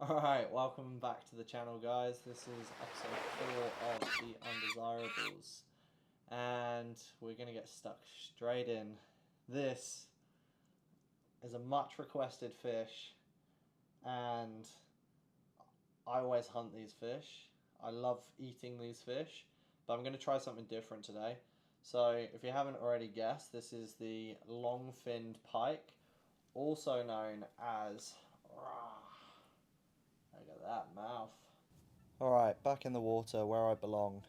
Alright, welcome back to the channel, guys. This is episode 4 of The Undesirables, and we're going to get stuck straight in. This is a much requested fish, and I always hunt these fish. I love eating these fish, but I'm going to try something different today. So, if you haven't already guessed, this is the Longfin Pike, also known as... Look at that mouth. Alright, back in the water where I belong.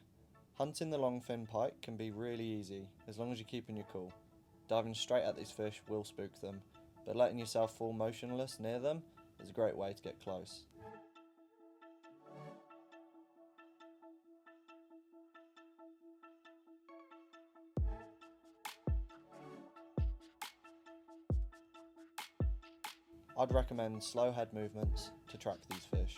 Hunting the longfin pike can be really easy, as long as you're keeping your cool. Diving straight at these fish will spook them, but letting yourself fall motionless near them is a great way to get close. I'd recommend slow head movements to track these fish.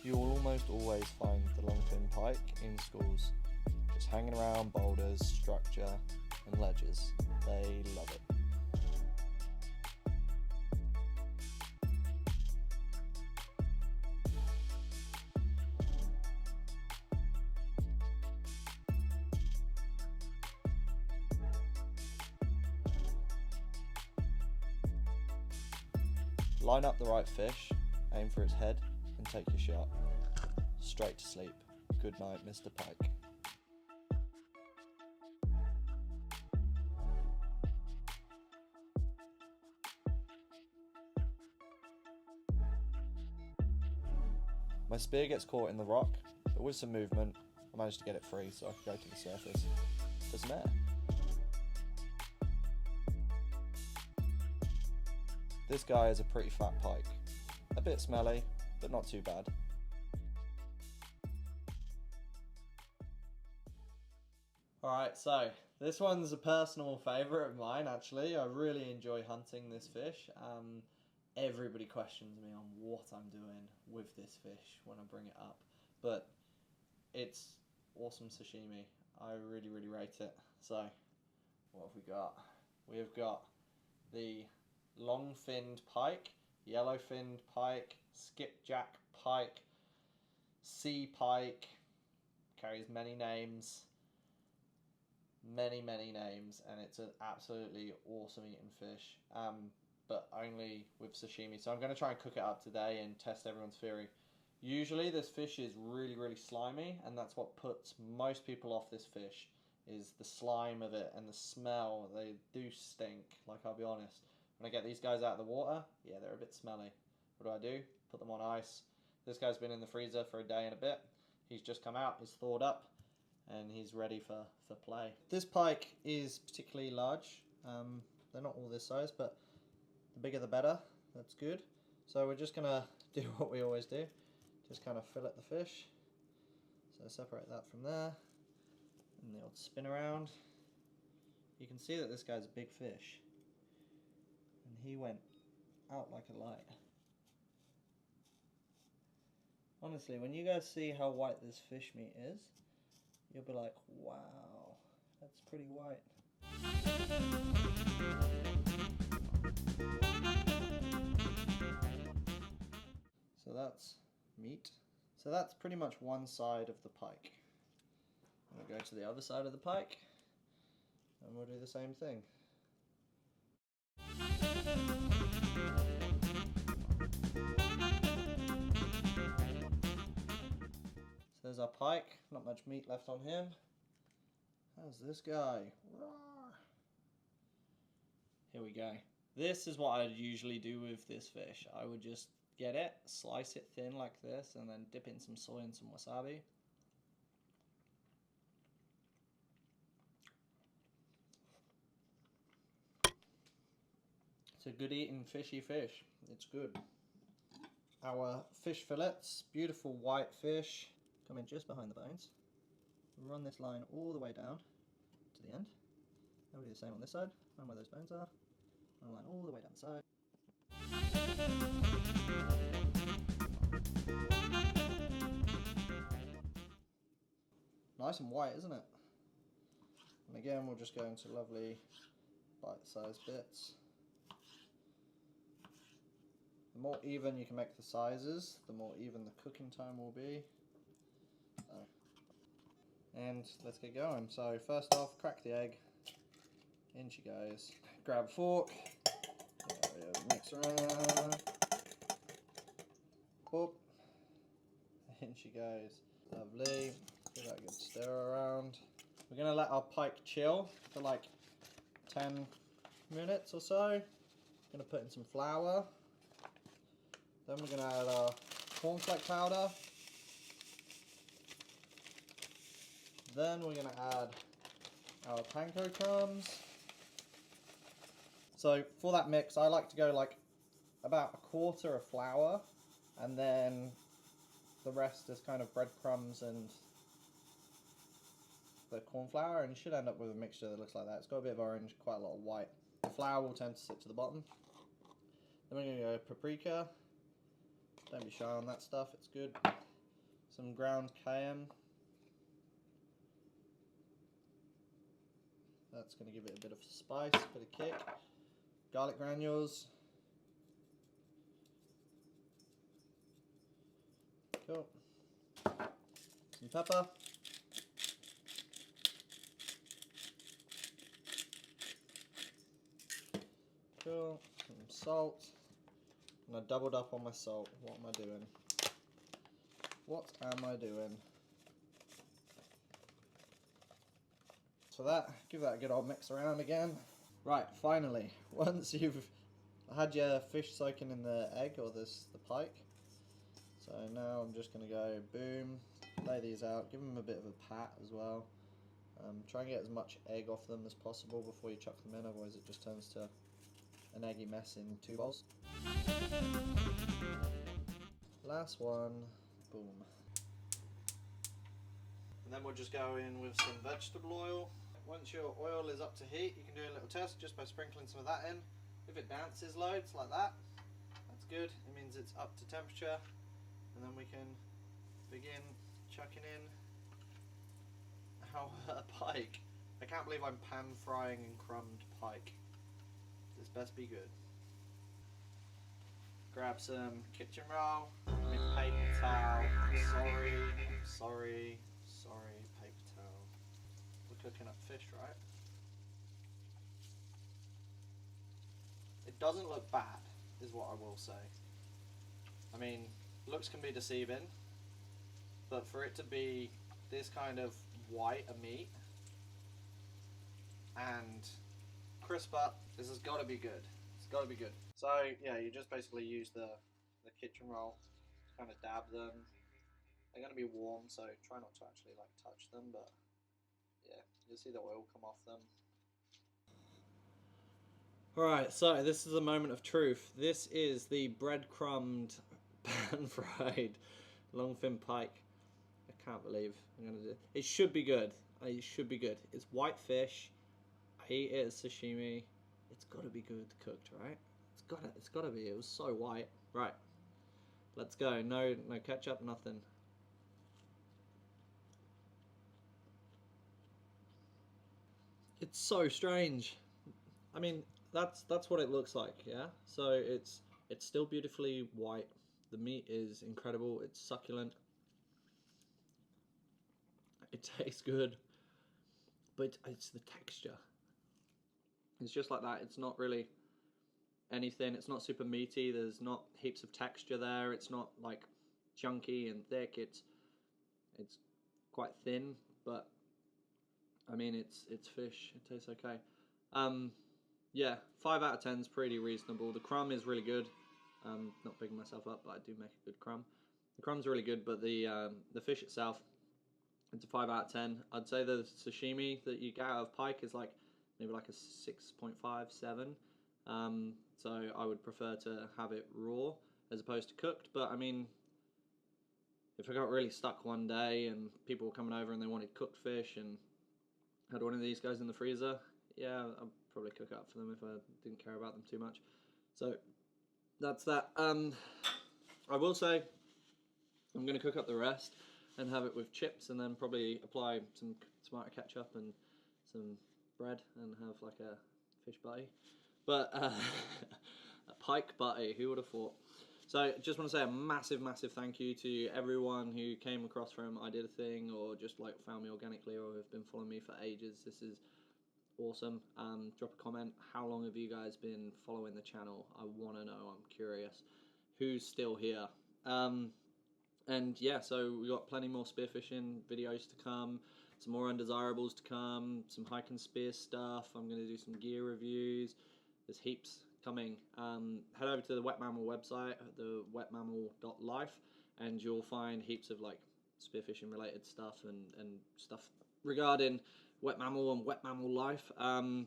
You will almost always find the longfin pike in schools, just hanging around boulders, structure and ledges. They love it. Line up the right fish, aim for its head, and take your shot. Straight to sleep. Good night, Mr. Pike. My spear gets caught in the rock, but with some movement, I managed to get it free so I could go to the surface for some air. This guy is a pretty fat pike. A bit smelly, but not too bad. Alright, so this one's a personal favourite of mine actually. I really enjoy hunting this fish. Everybody questions me on what I'm doing with this fish when I bring it up. But it's awesome sashimi. I really rate it. So, what have we got? We have got the long-finned pike, yellow-finned pike, skipjack pike, sea pike, carries many names, many names, and it's an absolutely awesome eating fish, but only with sashimi. So I'm going to try and cook it up today and test everyone's theory. Usually this fish is really slimy, and that's what puts most people off this fish, is the slime of it and the smell. They do stink, like, I'll be honest. When I get these guys out of the water, yeah, they're a bit smelly. What do? Put them on ice. This guy's been in the freezer for a day and a bit. He's just come out, he's thawed up, and he's ready for play. This pike is particularly large. They're not all this size, but the bigger the better. That's good. So we're just gonna do what we always do. Just kind of fillet the fish. So separate that from there. And the old spin around. You can see that this guy's a big fish. And he went out like a light. Honestly, when you guys see how white this fish meat is, you'll be like, wow, that's pretty white. So that's meat. So that's pretty much one side of the pike. We'll go to the other side of the pike, and we'll do the same thing. So there's our pike, not much meat left on him. How's this guy? Roar. Here we go. This is what I'd usually do with this fish. I would just get it, slice it thin like this, and then dip it in some soy and some wasabi. It's a good eating fishy fish. It's good. Our fish fillets, beautiful white fish, come in just behind the bones. Run this line all the way down to the end. And we do the same on this side. Find where those bones are. Run a line all the way down the side. Nice and white, isn't it? And again, we'll just go into lovely bite-sized bits. The more even you can make the sizes, the more even the cooking time will be. And let's get going. So first off, crack the egg. In she goes. Grab a fork. Mix around. Whoop. In she goes. Lovely. Give that a good stir around. We're going to let our pike chill for like 10 minutes or so. Going to put in some flour. Then we're going to add our cornflake powder. Then we're going to add our panko crumbs. So for that mix, I like to go like about a quarter of flour, and then the rest is kind of breadcrumbs and the corn flour, and you should end up with a mixture that looks like that. It's got a bit of orange, quite a lot of white. The flour will tend to sit to the bottom. Then we're going to go paprika. Don't be shy on that stuff, it's good. Some ground cayenne. That's going to give it a bit of spice, a bit of kick. Garlic granules. Cool. Some pepper. Cool. Some salt. And I doubled up on my salt. What am I doing? What am I doing? So that, give that a good old mix around again. Right, finally, once you've had your fish soaking in the egg or the pike, so now I'm just going to go boom, lay these out, give them a bit of a pat as well. Try and get as much egg off them as possible before you chuck them in, otherwise it just turns to an eggy mess in 2 bowls. Last one, boom. And then we'll just go in with some vegetable oil. Once your oil is up to heat, you can do a little test just by sprinkling some of that in. If it bounces loads like that, that's good. It means it's up to temperature. And then we can begin chucking in our pike. I can't believe I'm pan frying and crumbed pike. This best be good. Grab some kitchen roll, paper towel. Sorry, paper towel. We're cooking up fish, right? It doesn't look bad, is what I will say. I mean, looks can be deceiving, but for it to be this kind of white a meat and crisp up, this has got to be good. It's got to be good. So yeah, you just basically use the kitchen roll to kind of dab them. They're going to be warm, so try not to actually like touch them, but yeah, you'll see the oil come off them. Alright, so this is a moment of truth. This is the breadcrumbed, pan-fried longfin pike. I can't believe I'm going to do it. It should be good. It should be good. It's white fish. I eat it as sashimi. It's got to be good cooked, right? It's got to be. It was so white. Right. Let's go. No ketchup, nothing. It's so strange. I mean, that's what it looks like, yeah? So it's still beautifully white. The meat is incredible. It's succulent. It tastes good. But it's the texture. It's just like that. It's not really anything. It's not super meaty. There's not heaps of texture there. It's not like chunky and thick. It's quite thin, but I mean it's fish. It tastes okay. Yeah, 5 out of 10 is pretty reasonable. The crumb is really good. Not bigging myself up, but I do make a good crumb. The crumb's really good, but the fish itself, it's a 5 out of 10. I'd say the sashimi that you get out of pike is like maybe like a 6.5, 7. So I would prefer to have it raw as opposed to cooked. But I mean, if I got really stuck one day and people were coming over and they wanted cooked fish and had one of these guys in the freezer, yeah, I'd probably cook up for them if I didn't care about them too much. So that's that. I will say I'm going to cook up the rest. and have it with chips, and then probably apply some tomato ketchup and some bread and have like a fish butty. But a pike butty, who would have thought? So just want to say a massive thank you to everyone who came across from I Did a Thing, or just like found me organically, or have been following me for ages. This is awesome. Drop a comment. How long have you guys been following the channel? I want to know. I'm curious. Who's still here? And yeah, so we got plenty more spearfishing videos to come, some more undesirables to come, some hike and spear stuff. I'm going to do some gear reviews. There's heaps coming. Head over to the Wet Mammal website, the wetmammal.life, and you'll find heaps of like spearfishing related stuff and stuff regarding Wet Mammal and Wet Mammal life. And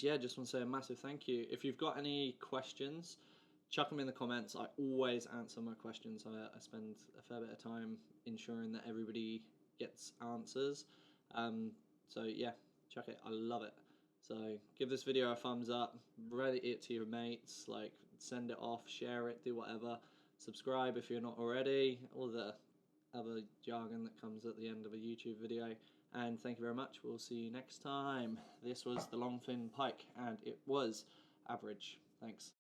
yeah, just want to say a massive thank you. If you've got any questions, chuck them in the comments. I always answer my questions. I spend a fair bit of time ensuring that everybody gets answers. So yeah, chuck it. I love it. So give this video a thumbs up, reddit it to your mates, like send it off, share it, do whatever. Subscribe if you're not already, all the other jargon that comes at the end of a YouTube video. And thank you very much. We'll see you next time. This was the Longfin Pike, and it was average. Thanks.